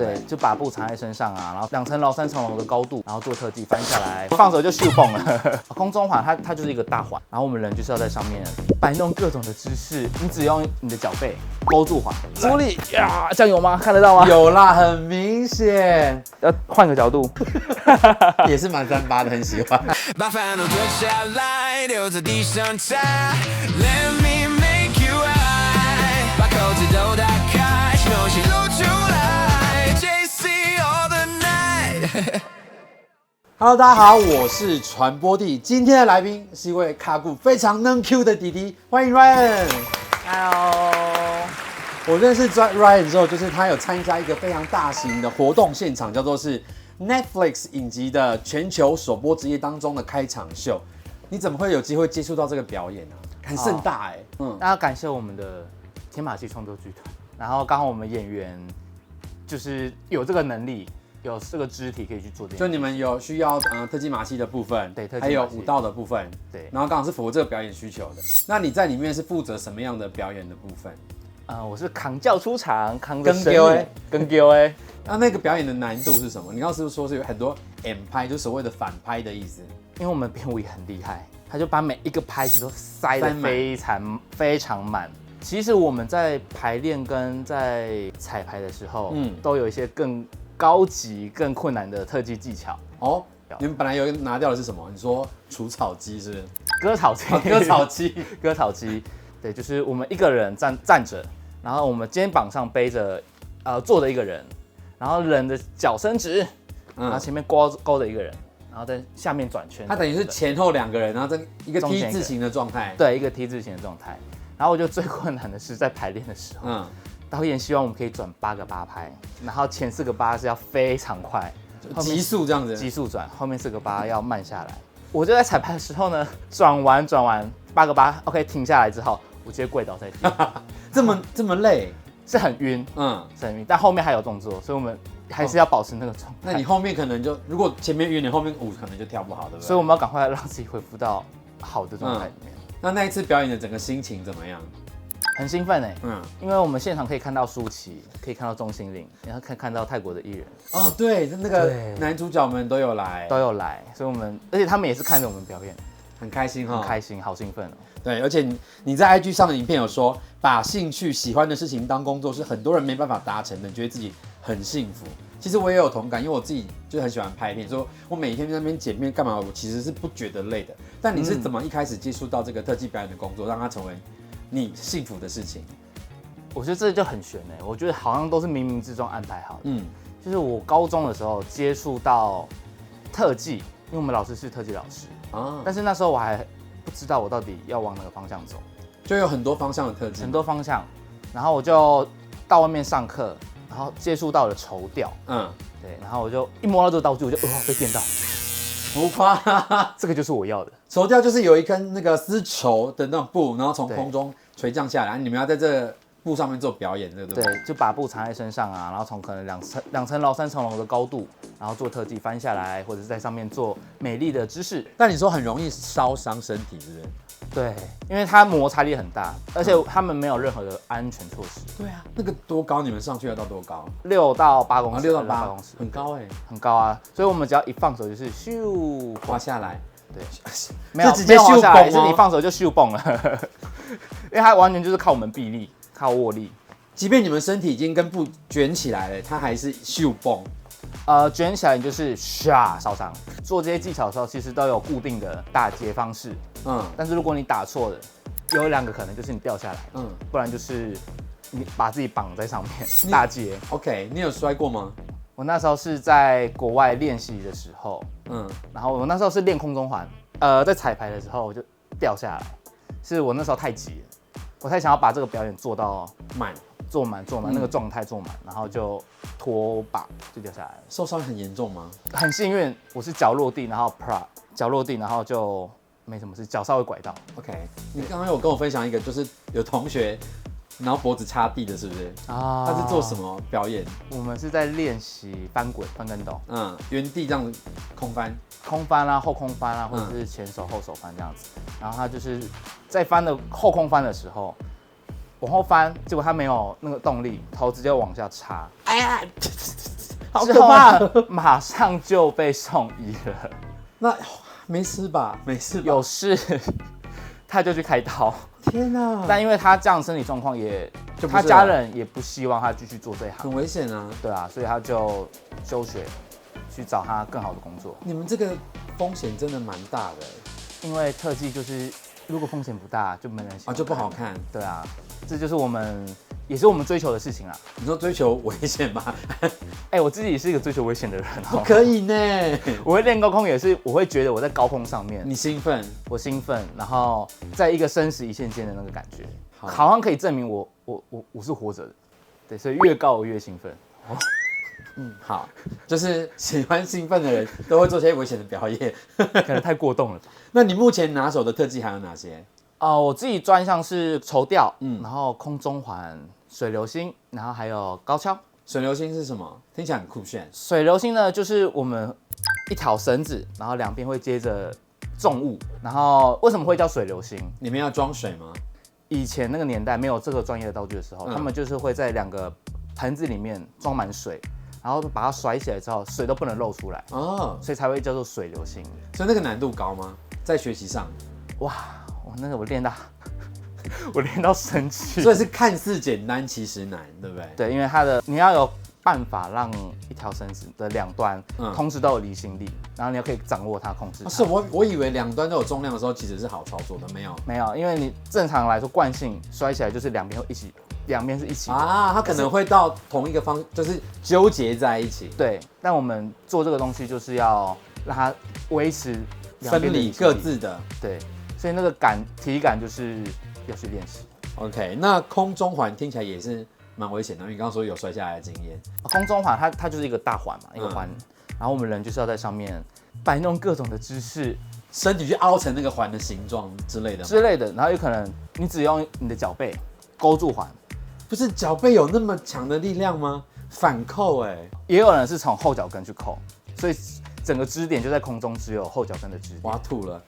不对？对，就把布藏在身上啊，然后2层楼、3层楼的高度，然后做特技翻下来，放手就咻蹦了。空中环它就是一个大环，然后我们人就是要在上面摆弄各种的姿势，你只用你的脚背勾住环，出力呀，这样有吗？看得到吗？有啦，很明显，要换个角度，也是蛮3八的，很喜欢。把烦恼脱下来，留在地上踩。Let me make you high， 把口子都打开，休息露出来 ，JC all the night。Hello， 大家好，我是传播帝，今天的来宾是一位卡古非常能 Q 的弟弟，欢迎 Ryan。Hello，我认识 Ryan 之后，就是他有参加一个非常大型的活动现场，叫做是 Netflix 影集的全球首播之夜当中的开场秀。你怎么会有机会接触到这个表演呢？很盛大哎。那要感谢我们的天马戏创作剧团，然后刚好我们演员就是有这个能力，有这个肢体可以去做这件事。就你们有需要特技马戏的部分，对，特技马戏还有舞蹈的部分，对，然后刚好是符合这个表演需求的。那你在里面是负责什么样的表演的部分？我是扛轿出场，扛着神母跟 GOA。那个表演的难度是什么？你刚刚是不是说是有很多 M 拍，就所谓的反拍的意思？因为我们编舞也很厉害，他就把每一个拍子都塞得非常满。其实我们在排练跟在彩排的时候，都有一些更高级、更困难的特技技巧。哦，你们本来有一个拿掉的是什么？你说除草机是不是？割草机，割草机，割草机。对，就是我们一个人站着，然后我们肩膀上背着坐着一个人，然后人的脚伸直，然后前面勾着一个人。然后在下面转圈，它等于是前后2个人，然后在一个 T 字形的状态。对，一个 T 字形的状态。然后我觉得最困难的是在排练的时候，导演希望我们可以转8个8拍，然后前4个8是要非常快，急速这样子，急速转，后面4个8要慢下来。我就在彩排的时候呢，转完8个8 ，OK 停下来之后，我直接跪倒在地，这么累，是很晕，是很晕，但后面还有动作，所以我们还是要保持那个状态。那你后面可能就，如果前面晕，你后面舞可能就跳不好，对不对？所以我们要赶快让自己恢复到好的状态里面。那一次表演的整个心情怎么样？很兴奋哎，因为我们现场可以看到舒淇，可以看到钟欣凌，然后看到泰国的艺人。哦，对，那个男主角们都有来，所以我们，而且他们也是看着我们表演，很开心哈，很开心，好兴奋哦。对，而且你在 IG 上的影片有说，把兴趣、喜欢的事情当工作，是很多人没办法达成的，觉得自己很幸福。其实我也有同感，因为我自己就很喜欢拍片，所以我每天在那边剪片干嘛，我其实是不觉得累的。但你是怎么一开始接触到这个特技表演的工作，让它成为你幸福的事情？我觉得这就很悬哎，我觉得好像都是冥冥之中安排好的。就是我高中的时候接触到特技，因为我们老师是特技老师啊，但是那时候我还不知道我到底要往哪个方向走，就有很多方向的特技，很多方向，然后我就到外面上课。然后接触到了绸吊，对，然后我就一摸到这个道具，我就被电到，浮夸，这个就是我要的。绸吊就是有一根那个丝绸的那种布，然后从空中垂降下来，你们要在这个布上面做表演，对不对？对，就把布藏在身上啊，然后从可能2层楼、3层楼的高度，然后做特技翻下来，或者是在上面做美丽的姿势。但你说很容易烧伤身体，是不是？对，因为它摩擦力很大，而且他们没有任何的安全措施。对啊，那个多高？你们上去要到多高？6到8公尺。6到8公尺，很高哎，很高啊！所以我们只要一放手就是咻滑下来。对，没有直接咻蹦哦，是你放手就咻蹦了，因为它完全就是靠我们臂力，靠握力。即便你们身体已经跟布卷起来了，它还是咻蹦。卷起来你就是唰烧伤。做这些技巧的时候，其实都有固定的打结方式。但是如果你打错了，有2个可能就是你掉下来，不然就是你把自己绑在上面打结。OK， 你有摔过吗？我那时候是在国外练习的时候，然后我那时候是练空中环，在彩排的时候我就掉下来，是我那时候太急了，我太想要把这个表演做到做满那个状态做满，然后就拖把就掉下来了。受伤很严重吗？很幸运，我是脚落地，然后脚落地，然后就没什么事，脚稍微拐到。OK， 你刚刚有跟我分享一个，就是有同学，然后脖子插地的，是不是？啊，他是做什么表演？我们是在练习翻跟斗，原地这样空翻啊，后空翻啊，或者是前手后手翻这样子。然后他就是在后空翻的时候，往后翻，结果他没有那个动力，头直接往下插，哎呀，好可怕！马上就被送医了。那没事吧？没事吧？有事，他就去开刀。天哪！但因为他这样身体状况也，他家人也不希望他继续做这一行，很危险啊。对啊，所以他就休学，去找他更好的工作。你们这个风险真的蛮大的，因为特技就是如果风险不大，就没人喜欢就不好看。对啊，这就是也是我们追求的事情啦。你说追求危险吗？我自己是一个追求危险的人哦。不可以呢。我会练高空也是，我会觉得我在高空上面，你兴奋，我兴奋，然后在一个生死一线间的那个感觉，好像可以证明我是活着的。对，所以越高我越兴奋。好，就是喜欢兴奋的人都会做些危险的表演，可能太过动了吧。那你目前拿手的特技还有哪些？我自己专项是绸吊，然后空中环、水流星，然后还有高跷。水流星是什么？听起来很酷炫。水流星呢，就是我们一条绳子，然后两边会接着重物。然后为什么会叫水流星？里面要装水吗？以前那个年代没有这个专业的道具的时候，他们就是会在2个盆子里面装满水，然后把它甩起来之后，水都不能漏出来，所以才会叫做水流星。所以那个难度高吗？在学习上？哇，那个我练到生气。所以是看似简单，其实难，对不对？对，因为你要有办法让一条绳子的2端同时都有离心力，然后你要可以掌握它，控制它。是我以为2端都有重量的时候，其实是好操作的，没有，因为你正常来说惯性摔起来就是两边是一起啊，它可能会到同一个方，就是纠结在一起。对，但我们做这个东西就是要让它维持分离各自的。对，所以那个体感就是要去练习。OK， 那空中环听起来也是蛮危险的，因为你刚刚说有摔下来的经验。空中环它就是一个大环嘛，一个环，然后我们人就是要在上面摆弄各种的姿势，身体去凹成那个环的形状之类的。然后有可能你只用你的脚背勾住环，不是脚背有那么强的力量吗？反扣也有人是从后脚跟去扣，所以整个支点就在空中，只有后脚跟的支点。我要吐了。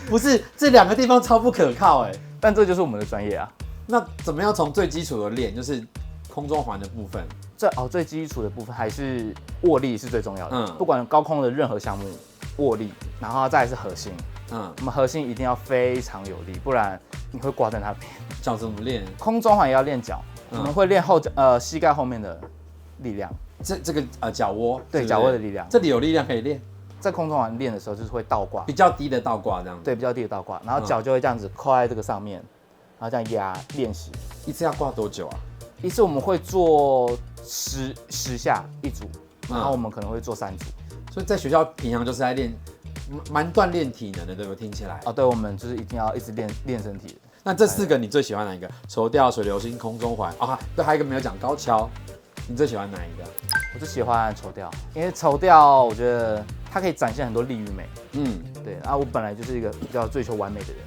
不是这2个地方超不可靠但这就是我们的专业啊。那怎么样从最基础的练，就是空中环的部分？最基础的部分还是握力是最重要的。不管高空的任何项目，握力，然后再来是核心。我们核心一定要非常有力，不然你会挂在那边。脚怎么练？空中环也要练脚，我们会练膝盖后面的力量。这个脚窝，对，脚窝的力量。这里有力量可以练。在空中环练的时候，就是会倒挂，比较低的倒挂这样子。对，比较低的倒挂，然后脚就会这样子扣在这个上面，然后这样压练习。一次要挂多久啊？一次我们会做10下一组，然后我们可能会做3组。所以在学校平常就是在练，蛮锻炼体能的，对不对？听起来。对，我们就是一定要一直练身体的。那这4个你最喜欢哪一个？绸吊、水流星、空中环对，还有一个没有讲高跷，你最喜欢哪一个？我最喜欢绸吊，因为绸吊我觉得它可以展现很多力与美。对。然后我本来就是一个比较追求完美的人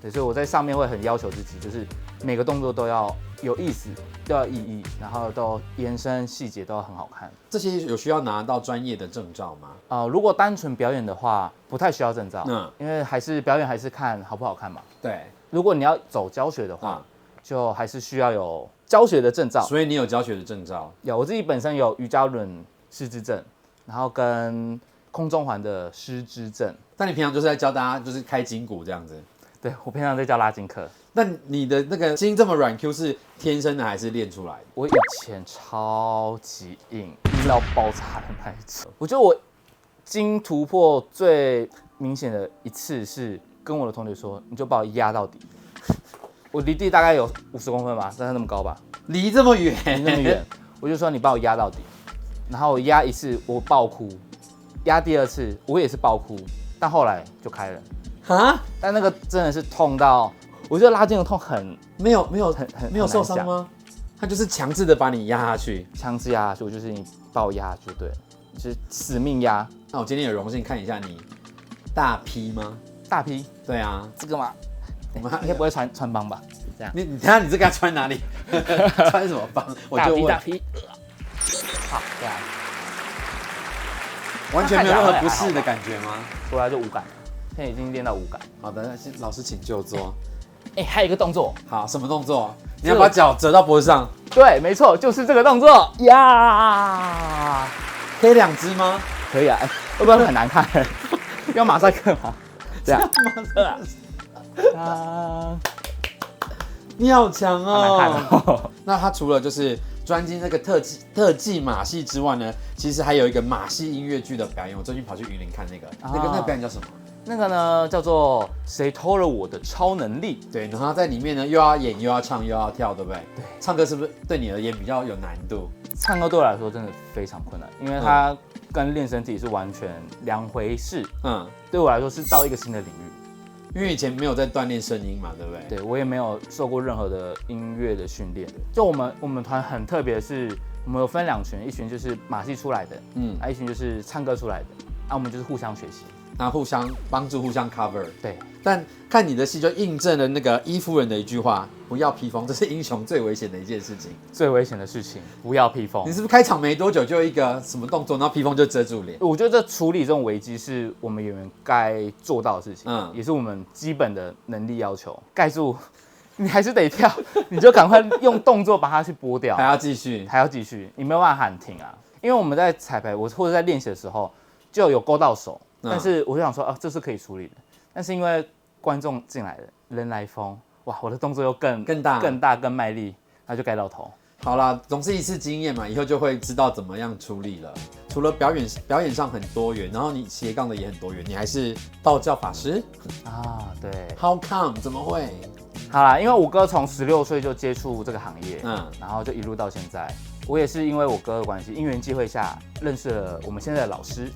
对，所以我在上面会很要求自己，就是每个动作都要有意思，都要意义，然后都延伸细节都要很好看。这些有需要拿到专业的证照吗？如果单纯表演的话，不太需要证照。因为表演还是看好不好看嘛。对。如果你要走教学的话，就还是需要有教学的证照。所以你有教学的证照？有，我自己本身有瑜伽轮师资证，然后跟空中环的师资证。但你平常就是在教大家就是开筋骨这样子？对，我平常在教拉筋课。那你的那个筋这么软 Q 是天生的还是练出来的？我以前超级硬，硬到爆炸的那一种。我觉得我筋突破最明显的一次是跟我的同学说，你就把我压到底。我离地大概有50公分吧，但是那么高吧，离这么远，我就说你把我压到底，然后我压一次我爆哭，压第2次我也是爆哭，但后来就开了。但那个真的是痛到，我觉得拉筋的痛没有受伤吗？他就是强制的把你压下去，强制压下去，我就是你把我压下去，对，就是死命压。那我今天有荣幸看一下你大批吗？大批？对啊，这个吗？应该不会穿帮吧？这样。你等下你这个要穿哪里？穿什么帮？我就问。大批。好，对啊。完全没有任何不适的感觉吗？出来就无感了，现在已经练到无感。好的，老师请就坐。还有一个动作，好，什么动作？你要把脚折到脖子上。对，没错，就是这个动作呀。可以2只吗？可以啊，会不会很难看？要马赛克吗？这样。你好强哦！难看哦。那他除了就是专精这个特技马戏之外呢，其实还有一个马戏音乐剧的表演。我最近跑去云林看那个表演叫什么？那个呢叫做谁偷了我的超能力？对，然后在里面呢又要演又要唱又要跳，对不对？对。唱歌是不是对你而言比较有难度？唱歌对我来说真的非常困难，因为它跟练身体是完全2回事。对我来说是到一个新的领域，因为以前没有在锻炼声音嘛，对不对？对，我也没有受过任何的音乐的训练。就我们团很特别的是，我们有分2群，一群就是马戏出来的，一群就是唱歌出来的，我们就是互相学习。然后互相帮助，互相 cover。对，但看你的戏就印证了那个伊夫人的一句话：不要披风，这是英雄最危险的一件事情。最危险的事情，不要披风。你是不是开场没多久就一个什么动作，然后披风就遮住脸？我觉得这处理这种危机是我们演员该做到的事情，也是我们基本的能力要求。盖住，你还是得跳，你就赶快用动作把它去拨掉，还要继续，你没有办法喊停啊。因为我们在彩排，或者在练习的时候就有勾到手。但是我就想说，这是可以处理的。但是因为观众进来了，人来疯，哇，我的动作又更大、更卖力，那就盖到头。好啦，总是一次经验嘛，以后就会知道怎么样处理了。除了表演上很多元，然后你斜杠的也很多元，你还是道教法师啊？对。How come？ 怎么会？好啦，因为我哥从16岁就接触这个行业，然后就一路到现在。我也是因为我哥的关系，因缘际会下认识了我们现在的老师。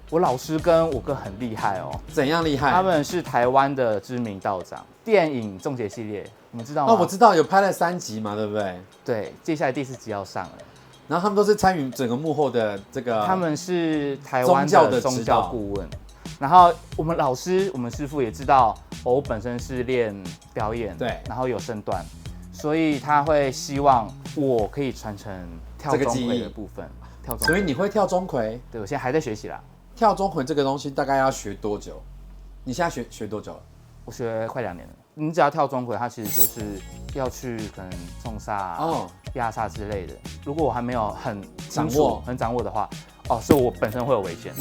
我老师跟我哥很厉害哦。怎样厉害？他们是台湾的知名道长，电影《粽姐》系列，你们知道吗？我知道，有拍了3集嘛，对不对？对，接下来第4集要上了。然后他们都是参与整个幕后的这个，他们是台湾的宗教顾问。然后我们老师，我们师傅也知道，我本身是练表演，对，然后有身段，所以他会希望我可以传承跳钟馗的部分。所以你会跳钟馗？对，我现在还在学习啦。跳钟馗这个东西大概要学多久？你现在学多久了？我学快2年了。你只要跳钟馗，它其实就是要去可能冲煞、压煞之类的。如果我还没有很掌握的话，所以我本身会有危险。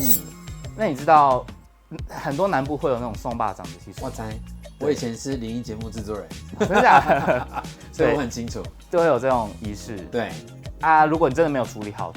那你知道很多南部会有那种送霸掌的习俗？我猜，我以前是灵异节目制作人，真的假的？所以我很清楚，就会有这种仪式。对啊，如果你真的没有处理好，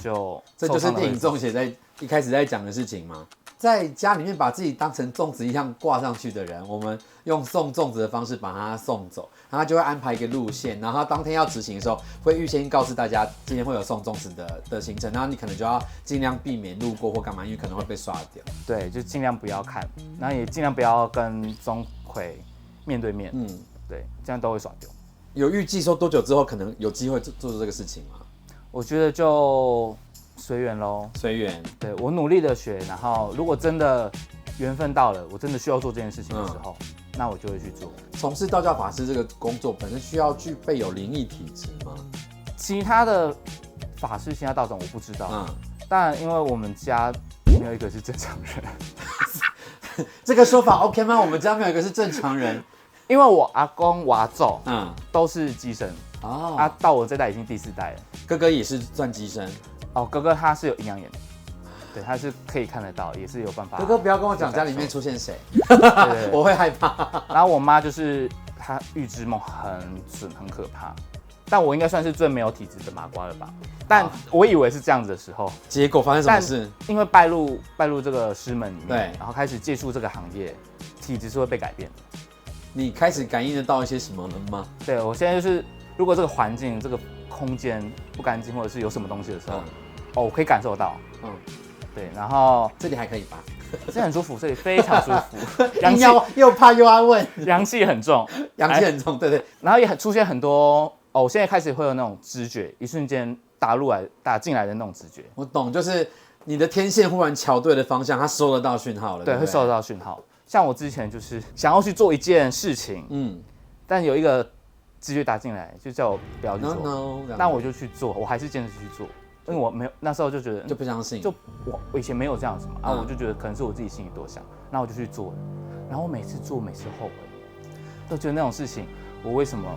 这就是电影粽姐在一开始在讲的事情嘛。在家里面把自己当成粽子一样挂上去的人，我们用送粽子的方式把他送走，然后他就会安排一个路线，然后他当天要执行的时候，会预先告诉大家今天会有送粽子的行程，然后你可能就要尽量避免路过或干嘛，因为可能会被刷掉。对，就尽量不要看，然后也尽量不要跟钟馗面对面。对，这样都会耍丢。有预计说多久之后可能有机会做这个事情吗？我觉得就随缘咯，随缘。对，我努力的学，然后如果真的缘分到了，我真的需要做这件事情的时候，那我就会去做。从事道教法师这个工作本身需要具备有灵异体质吗？其他的法师、其他道长我不知道。但因为我们家没有一个是正常人，这个说法 OK 吗？我们家没有一个是正常人，因为我阿公、我阿祖，都是乩身。到我这代已经第4代了。哥哥也是算乩身。哥哥他是有阴阳眼，对，他是可以看得到，也是有办法。哥哥不要跟我讲家里面出现谁，我会害怕。然后我妈就是她预知梦很准，很可怕。但我应该算是最没有体质的麻瓜了吧？但我以为是这样子的时候，结果发生什么事？因为拜入这个师门里面，对，然后开始接触这个行业，体质是会被改变的。你开始感应得到一些什么了吗？对，我现在就是，如果这个环境、这个空间不干净，或者是有什么东西的时候，我可以感受到。对，然后这里还可以吧？这很舒服，这里非常舒服。阳气又怕又要问，阳气很重，阳气很重，对对。然后也出现很多我现在开始会有那种直觉，一瞬间打进来的那种直觉。我懂，就是你的天线忽然瞧对了方向，它收得到讯号了。对，会收得到讯号。像我之前就是想要去做一件事情，但有一个直觉打进来，就叫我不要去做，那我就去做，我还是坚持去做。因为我没有那时候就觉得就不相信，就我以前没有这样子嘛，我就觉得可能是我自己心里多想，那我就去做了，然后我每次做每次后悔，都觉得那种事情我为什么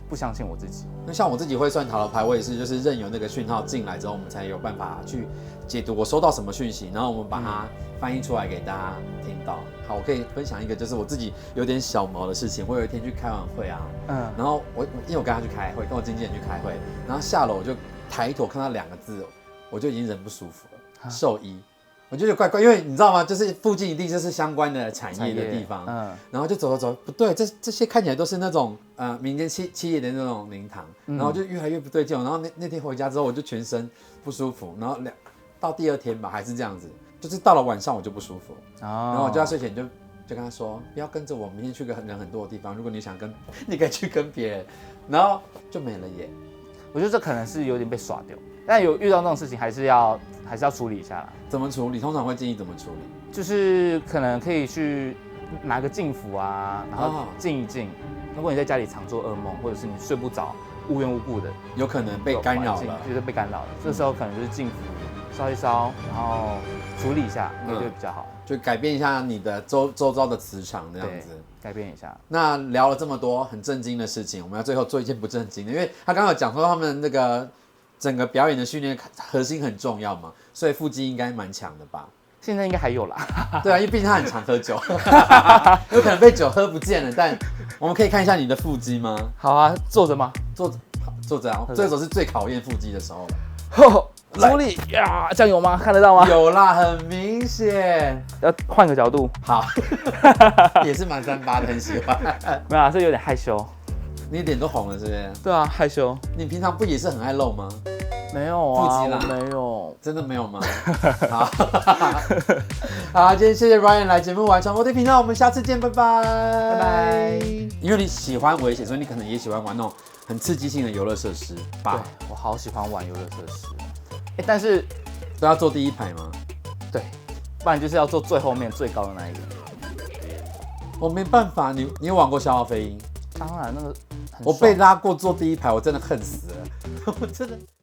不相信我自己？那像我自己会算塔罗牌，我也是就是任由那个讯号进来之后，我们才有办法去解读我收到什么讯息，然后我们把它翻译出来给大家听到。好，我可以分享一个就是我自己有点小毛的事情。我有一天去开完会啊，然后因为我跟他去开会，跟我经纪人去开会，然后下楼我就抬头看到2个字，我就已经人不舒服了，兽医。我就觉得怪怪，因为你知道吗？就是附近一定就是相关的产业的地方，然后就走，不对，这些看起来都是那种民间企业的那种灵堂，然后就越来越不对劲。然后那天回家之后，我就全身不舒服，然后到第2天吧，还是这样子，就是到了晚上我就不舒服，然后我就在睡前就跟他说，不要跟着我，明天去个人很多的地方，如果你想跟，你可以去跟别人，然后就没了耶。我觉得这可能是有点被耍掉，但有遇到那种事情还是要处理一下啦。怎么处理？通常会建议怎么处理？就是可能可以去拿个净符啊，然后静一静。如果你在家里常做噩梦，或者是你睡不着，无缘无故的，有可能被干扰了，就是被干扰了。这时候可能就是净符烧一烧，然后处理一下，应该就比较好。就改变一下你的周遭的磁场，这样子。改变一下。那聊了这么多很震惊的事情，我们要最后做一件不正经的，因为他刚刚有讲说他们那个整个表演的训练核心很重要嘛，所以腹肌应该蛮强的吧？现在应该还有啦。对啊，因为毕竟他很常喝酒，有可能被酒喝不见了。但我们可以看一下你的腹肌吗？好啊，坐着吗？坐着啊，这时候是最考验腹肌的时候了。出力呀，这样有吗？看得到吗？有啦，很明显。要换个角度。好，也是蛮38的，很喜欢。没有啊，这有点害羞。你脸都红了，是不是？对啊，害羞。你平常不也是很爱露吗？没有啊，腹肌啦，没有，真的没有吗？好，好，今天谢谢 Ryan 来节目完成我的频道，我们下次见，拜拜，拜拜。因为你喜欢危险，所以你可能也喜欢玩那种很刺激性的游乐设施吧？对，我好喜欢玩游乐设施。但是都要坐第一排吗？对，不然就是要坐最后面最高的那一个。我没办法，你有玩过消耗飞鹰？当然，那个我被拉过坐第一排，我真的恨死了，我真的。